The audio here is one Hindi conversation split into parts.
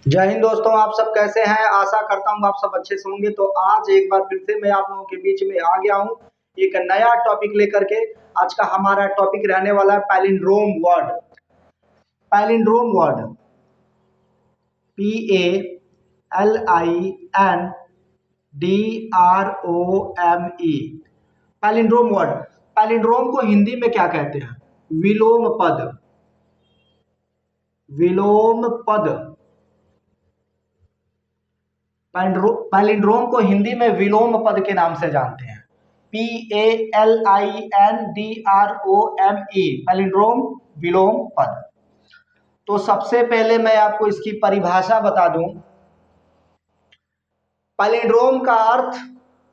जय हिंद दोस्तों, आप सब कैसे हैं। आशा करता हूँ आप सब अच्छे से होंगे। तो आज एक बार फिर से मैं आप लोगों के बीच में आ गया हूँ एक नया टॉपिक लेकर के। आज का हमारा टॉपिक रहने वाला है palindrome word. Palindrome word PALINDROME। Palindrome word. Palindrome को हिंदी में क्या कहते हैं? विलोम पद। विलोम पद। पैलिंड्रोम को हिंदी में विलोम पद के नाम से जानते हैं। PALINDROME। पैलिंड्रोम विलोम पद। तो सबसे पहले मैं आपको इसकी परिभाषा बता दूं। पैलिंड्रोम का अर्थ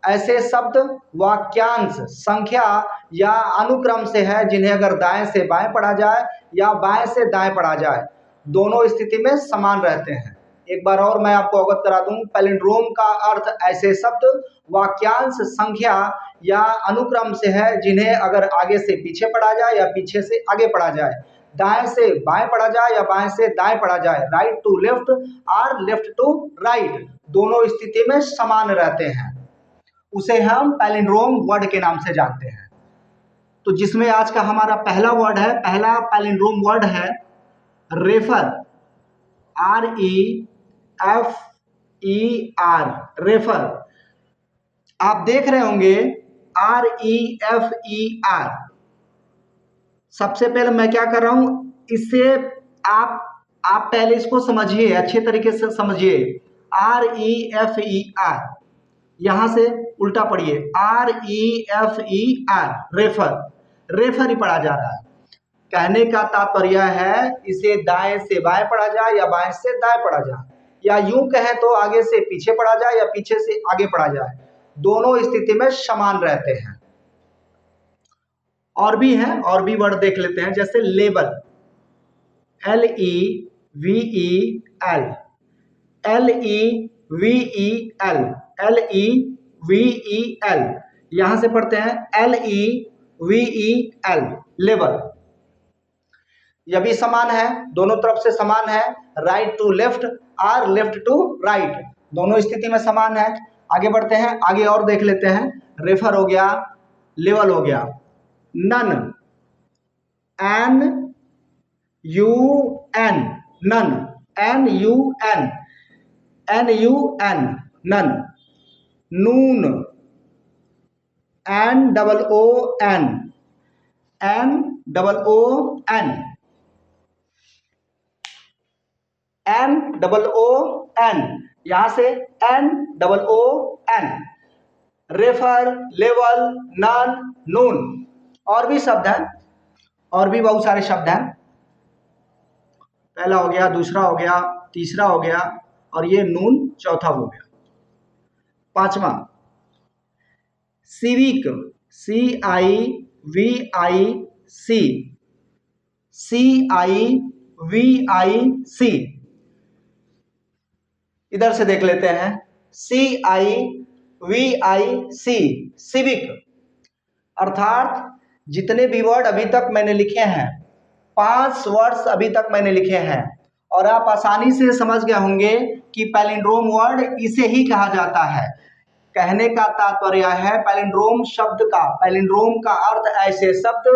ऐसे शब्द, वाक्यांश, संख्या या अनुक्रम से है जिन्हें अगर दाएं से बाएं पढ़ा जाए या बाएं से दाएं पढ़ा जाए, दोनों स्थिति में समान रहते हैं। एक बार और मैं आपको अवगत करा दूं। पैलिंड्रोम का अर्थ ऐसे शब्द, वाक्यांश, संख्या या अनुक्रम से है जिन्हें अगर आगे से पीछे पढ़ा जाए या पीछे से आगे पढ़ा जाए, दाएं से बाएं पढ़ा जाए या बाएं से दाएं पढ़ा जाए, राइट टू लेफ्ट और लेफ्ट टू राइट, दोनों स्थिति में समान रहते हैं, उसे हम पैलिंड्रोम वर्ड के नाम से जानते हैं। तो जिसमें आज का हमारा पहला वर्ड है, पहला पैलिंड्रोम वर्ड है रेफर। REFER, refer. आप देख रहे होंगे REFER। सबसे पहले मैं क्या कर रहा हूं, इससे आप पहले इसको समझिए, अच्छे तरीके से समझिए। REFER, यहां से उल्टा पढ़िए। REFER, refer. रेफर ही पढ़ा जा रहा है। कहने का तात्पर्य है इसे दाएं से बाएं पढ़ा जाए या बाएं से दाएं पढ़ा जाए, या यूं कहें तो आगे से पीछे पढ़ा जाए या पीछे से आगे पढ़ा जाए, दोनों स्थिति में समान रहते हैं। और भी हैं, और भी वर्ड देख लेते हैं, जैसे लेबल। LEVEL, LEVEL, LEVEL, यहां से पढ़ते हैं LEVEL, लेबल। यह भी समान है, दोनों तरफ से समान है। राइट टू लेफ्ट और लेफ्ट टू राइट, दोनों स्थिति में समान है। आगे बढ़ते हैं, आगे और देख लेते हैं। रेफर हो गया, लेवल हो गया। Nun, NUN, nun, NUN, NUN, nun. Noon, NOON, NOON, NOON, यहां से NOON। Refer, level, nun, noon. और भी शब्द हैं, और भी बहुत सारे शब्द हैं। पहला हो गया, दूसरा हो गया, तीसरा हो गया, और ये नून चौथा हो गया। पांचवा सिविक, CIVIC, इधर से देख लेते हैं। CIVIC, civic. अर्थात जितने भी वर्ड अभी तक मैंने लिखे हैं, 5 वर्ड्स अभी तक मैंने लिखे हैं, और आप आसानी से समझ गए होंगे कि पैलिंड्रोम वर्ड इसे ही कहा जाता है। कहने का तात्पर्य है पैलिंड्रोम शब्द का, पैलिंड्रोम का अर्थ ऐसे शब्द,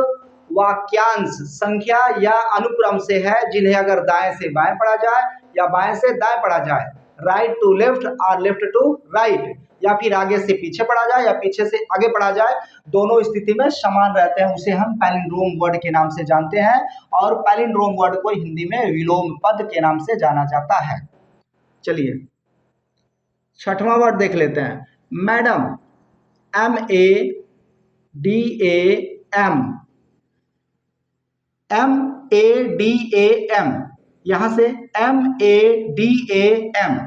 वाक्यांश, संख्या या अनुक्रम से है जिन्हें अगर दाएं से बाएं पढ़ा जाए या बाएं से दाएं पढ़ा जाए, राइट टू लेफ्ट और लेफ्ट टू राइट, या फिर आगे से पीछे पढ़ा जाए या पीछे से आगे पढ़ा जाए, दोनों स्थिति में समान रहते हैं, उसे हम पैलिंड्रोम वर्ड के नाम से जानते हैं। और पैलिंड्रोम वर्ड को हिंदी में विलोम पद के नाम से जाना जाता है। चलिए छठवां वर्ड देख लेते हैं, मैडम। MADAM, यहां से MADAM,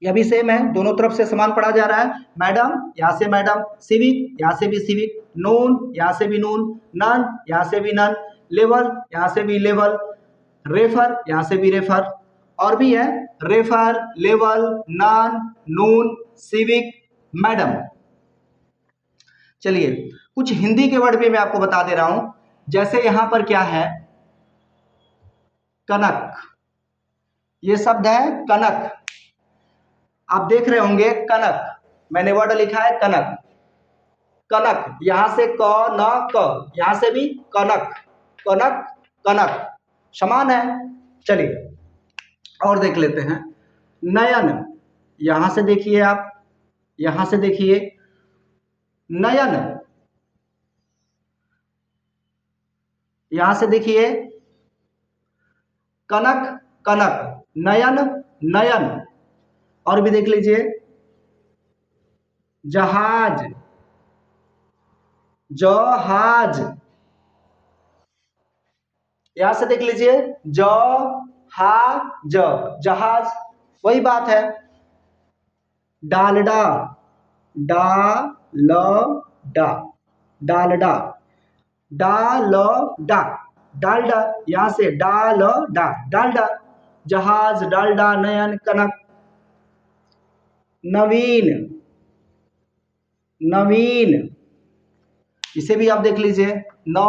यह भी सेम है, दोनों तरफ से समान पढ़ा जा रहा है। मैडम, यहां से मैडम। सिविक, यहां से भी सिविक। नून, यहां से भी नून। नन, यहां से भी नन। लेवल, यहां से भी लेवल। रेफर, यहां से भी रेफर। और भी है, रेफर, लेवल, नन, नून, सिविक, मैडम। चलिए कुछ हिंदी के वर्ड भी मैं आपको बता दे रहा हूं। जैसे यहां पर क्या है, कनक, ये शब्द है कनक। आप देख रहे होंगे कनक, मैंने वर्ड लिखा है कनक। कनक, यहां से क न क, यहां से भी कनक, कनक कनक समान है। चलिए और देख लेते हैं। नयन, यहां से देखिए आप, यहां से देखिए नयन, यहां से देखिए कनक कनक, नयन नयन। और भी देख लीजिए जहाज, जहाज, यहां से देख लीजिए ज हा ज, जहाज, वही बात है। डालडा, डा ल डा, डालडा, डालडा, डालडा, यहां से डालडा, डालडा, जहाज, डालडा, नयन, कनक। नवीन, नवीन, इसे भी आप देख लीजिए न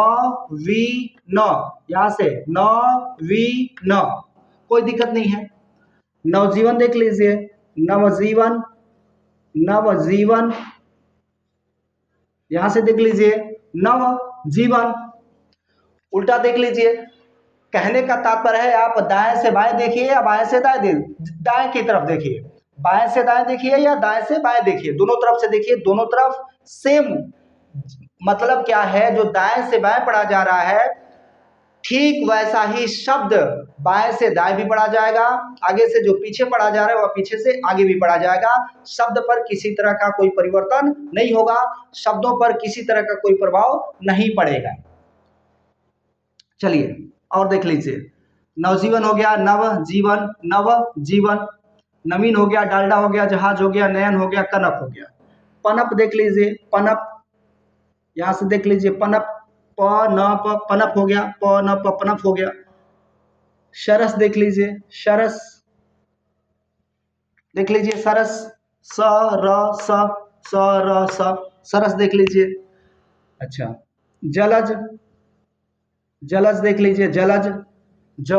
वी न, यहां से न वी न, कोई दिक्कत नहीं है। नवजीवन देख लीजिए, नवजीवन, नवजीवन, यहां से देख लीजिए नव जीवन। उल्टा देख लीजिए, कहने का तात्पर्य है आप दाएं से बाएं देखिए या बाएं से दाएं की तरफ देखिए, बाएं से दाएं देखिए या दाएं से बाएं देखिए, दोनों तरफ से देखिए, दोनों तरफ सेम मतलब क्या है, जो दाएं से बाएं पढ़ा जा रहा है ठीक वैसा ही शब्द बाएं से दाएं भी पढ़ा जाएगा, आगे से जो पीछे पढ़ा जा रहा है वह पीछे से आगे भी पढ़ा जाएगा। शब्द पर किसी तरह का कोई परिवर्तन नहीं होगा, शब्दों पर किसी तरह का कोई प्रभाव नहीं पड़ेगा। चलिए और देख लीजिए, नवजीवन हो गया, नव जीवन, नव जीवन, नवीन हो गया, डालडा हो गया, जहाज हो गया, नयन हो गया, कनक हो गया। पनप देख लीजिए, पनप, यहां से देख लीजिए पनप, प न प, पनप हो गया, प न प, पनप हो गया। शरस देख लीजिए, शरस देख लीजिए, सरस, स र स, स र स, सरस देख लीजिए। अच्छा, जलज, जलज देख लीजिए, जलज, ज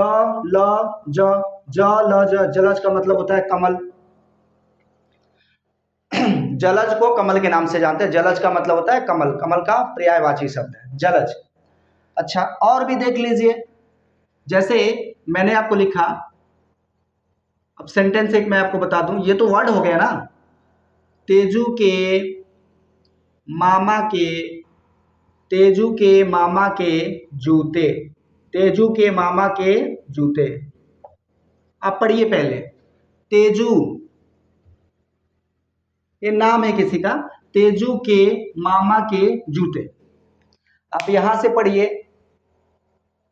ल ज, ज ल ज, जलज का मतलब होता है कमल। जलज को कमल के नाम से जानते हैं, जलज का मतलब होता है कमल, कमल का पर्यायवाची शब्द है जलज। अच्छा और भी देख लीजिए, जैसे मैंने आपको लिखा, अब सेंटेंस एक मैं आपको बता दूं, ये तो वर्ड हो गया ना, तेजू के मामा के, तेजू के मामा के जूते, तेजू के मामा के जूते। आप पढ़िए पहले, तेजू ये नाम है किसी का, तेजू के मामा के जूते। आप यहां से पढ़िए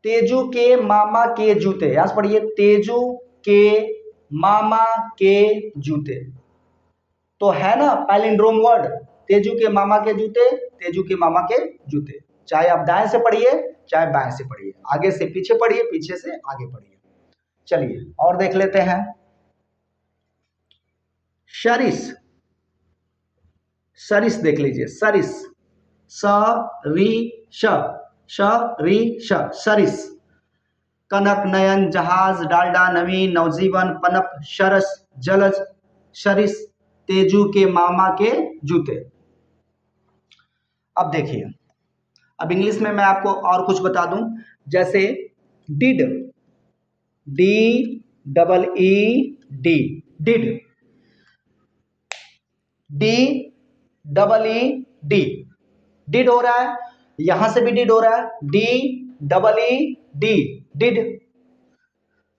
तेजू के मामा के जूते, यहां से पढ़िए तेजू के मामा के जूते। तो है ना पैलिंड्रोम वर्ड, तेजू के मामा के जूते, तेजू के मामा के जूते। चाहे आप दाएं से पढ़िए चाहे बाएं से पढ़िए, आगे से पीछे पढ़िए, पीछे से आगे पढ़िए। चलिए और देख लेते हैं। सरिस, सरिस देख लीजिए, सरिस, स री श, श री श, सरिस। कनक, नयन, जहाज, डालडा, नवीन, नवजीवन, पनप, शरस, जलज, सरिस, तेजू के मामा के जूते। अब देखिए, अब इंग्लिश में मैं आपको और कुछ बता दूं, जैसे did, D double E D, did, D double E D, did हो रहा है, यहां से भी डिड हो रहा है, D double E D, did.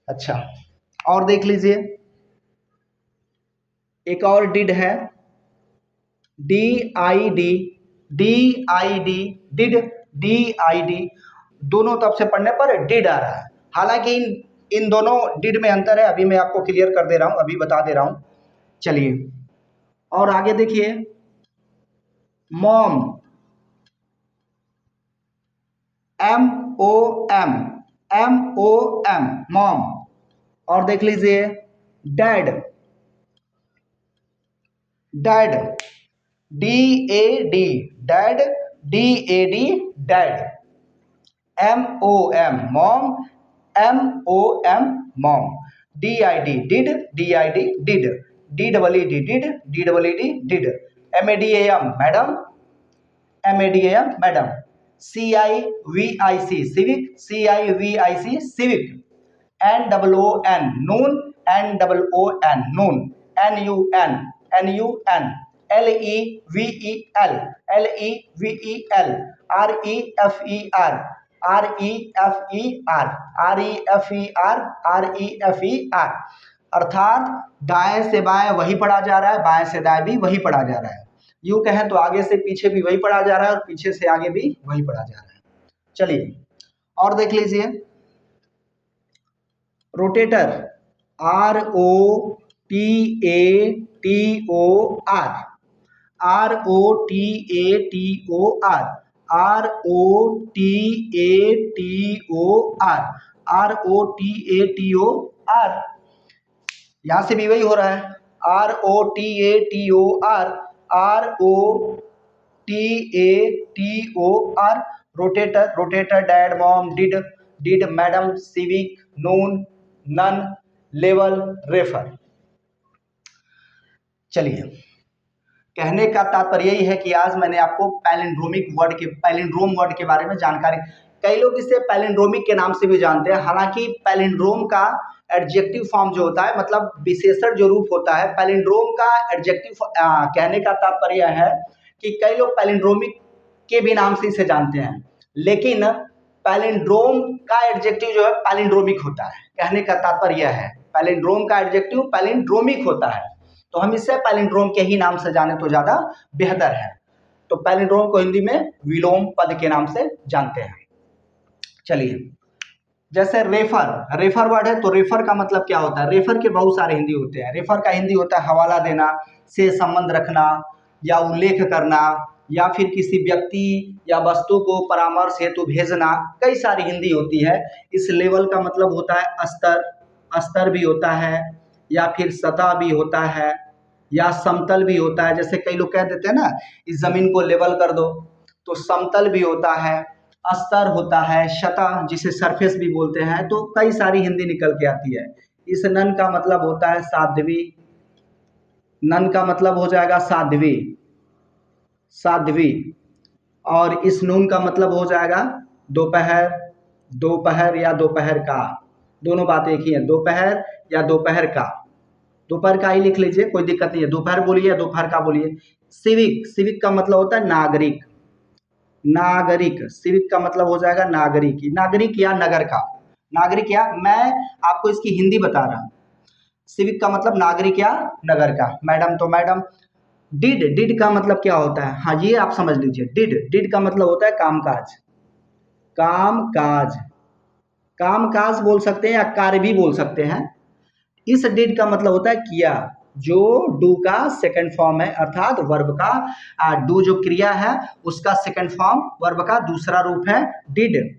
अच्छा और देख लीजिए, एक और डिड है, D I D, D I D, did, D I D, दोनों तरफ से पढ़ने पर डिड आ रहा है। हालांकि इन दोनों डिड में अंतर है, अभी मैं आपको क्लियर कर दे रहा हूं, अभी बता दे रहा हूं। चलिए और आगे देखिए, mom, M O M, M O M, mom. और देख लीजिए dad, dad, D A D, dad, D A D, dad. M O M, mom, M O M, mom. DID did, DID did, DEED did, DEED did, MADAM madam, MADAM madam, CIVIC civic, CIVIC civic, NOON noon, NOON noon, NUN NUN, LEVEL LEVEL, REFER REFER REFER REFER, अर्थात दाएं से बाएं वही पढ़ा जा रहा है, बाएं से दाएं भी वही पढ़ा जा रहा है। यूं कहें तो आगे से पीछे भी वही पढ़ा जा रहा है और पीछे से आगे भी वही पढ़ा जा रहा है। चलिए और देख लीजिए, rotator, ROTATOR, ROTATOR, ROTATOR, ROTATOR, यहां से भी वही हो रहा है, ROTATOR, ROTATOR, rotator, rotator, dad, mom, did, madam, civic, noon, nun, level, refer. चलिए, कहने का तात्पर्य यही है कि आज मैंने आपको पैलिंड्रोम वर्ड के बारे में जानकारी, कई लोग इसे पैलिंड्रोमिक के नाम से भी जानते हैं, हालांकि पैलिंड्रोम का एडजेक्टिव फॉर्म जो होता है, मतलब विशेषण जो रूप होता है, पैलिंड्रोम का एडजेक्टिव कहने का तात्पर्य है कि कई लोग पैलिंड्रोमिक के भी नाम से इसे जानते हैं, लेकिन पैलिंड्रोम का एडजेक्टिव जो है पैलिंड्रोमिक होता है। कहने का तात्पर्य है पैलिंड्रोम का एडजेक्टिव पैलिंड्रोमिक होता है, तो हम इसे पैलिंड्रोम के ही नाम से जाने तो ज्यादा बेहतर है। तो पैलिंड्रोम को हिंदी में विलोम पद के नाम से जानते हैं। चलिए, जैसे रेफर वर्ड है, तो रेफर का मतलब क्या होता है? रेफर के बहुत सारे हिंदी होते हैं। रेफर का हिंदी होता है हवाला देना, से संबंध रखना, या उल्लेख करना, या फिर किसी व्यक्ति या वस्तु को परामर्श हेतु भेजना, कई सारी हिंदी होती है। इस लेवल का मतलब होता है स्तर भी होता है, या फिर सतह भी होता है, या समतल भी होता है। जैसे कई लोग कह देते हैं ना, इस जमीन को लेवल कर दो, तो समतल भी होता है, स्तर होता है, सतह जिसे सरफेस भी बोलते हैं। तो कई सारी हिंदी निकल के आती है। इस नन का मतलब होता है साध्वी, नन का मतलब हो जाएगा साध्वी, और इस नून का मतलब हो जाएगा दोपहर या दोपहर का, दोनों बातें एक ही है, दोपहर या दोपहर का ही लिख लीजिए, कोई दिक्कत नहीं है, दोपहर बोलिए या दोपहर का बोलिए। सिविक का मतलब होता है नागरिक, सिविक का मतलब हो जाएगा नागरिक या नगर का, नागरिक या, मैं आपको इसकी हिंदी बता रहा हूं। सिविक का मतलब नागरिक या नगर का। मैडम तो मैडम। डिड का मतलब क्या होता है? हाँ, ये आप समझ लीजिए, डिड का मतलब होता है कामकाज बोल सकते हैं या कार्य भी बोल सकते हैं। इस डिड का मतलब होता है किया, जो डू का सेकंड फॉर्म है, अर्थात वर्ब का डू जो क्रिया है उसका सेकंड फॉर्म, वर्ब का दूसरा रूप है डिड।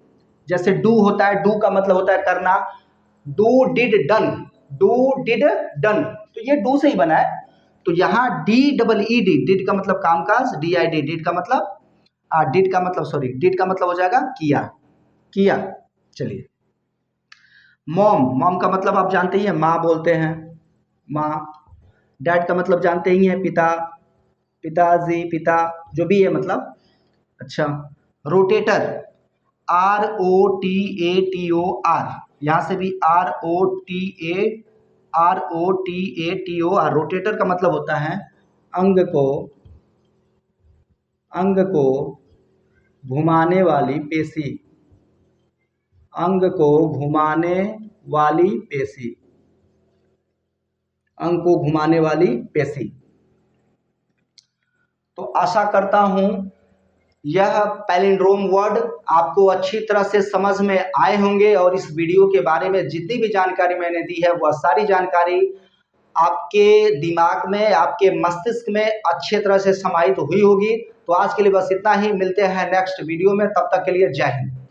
जैसे डू होता है, डू का मतलब होता है करना, डू डिड डन, तो ये डू से ही बना है। तो यहाँ DEED, डिड का मतलब कामकाज, DID डिड का मतलब हो जाएगा किया। चलिए, मॉम का मतलब आप जानते ही हैं, माँ बोलते हैं, माँ। डैड का मतलब जानते ही हैं, पिताजी, पिता, जो भी है मतलब। अच्छा, रोटेटर, ROTATOR, यहाँ से भी ROTATOR। रोटेटर का मतलब होता है अंग को घुमाने वाली पेशी, अंग को घुमाने वाली पेशी। तो आशा करता हूं यह पैलिंड्रोम वर्ड आपको अच्छी तरह से समझ में आए होंगे, और इस वीडियो के बारे में जितनी भी जानकारी मैंने दी है वह सारी जानकारी आपके दिमाग में, आपके मस्तिष्क में अच्छी तरह से समाहित हुई होगी। तो आज के लिए बस इतना ही, मिलते हैं नेक्स्ट वीडियो में, तब तक के लिए जय हिंद।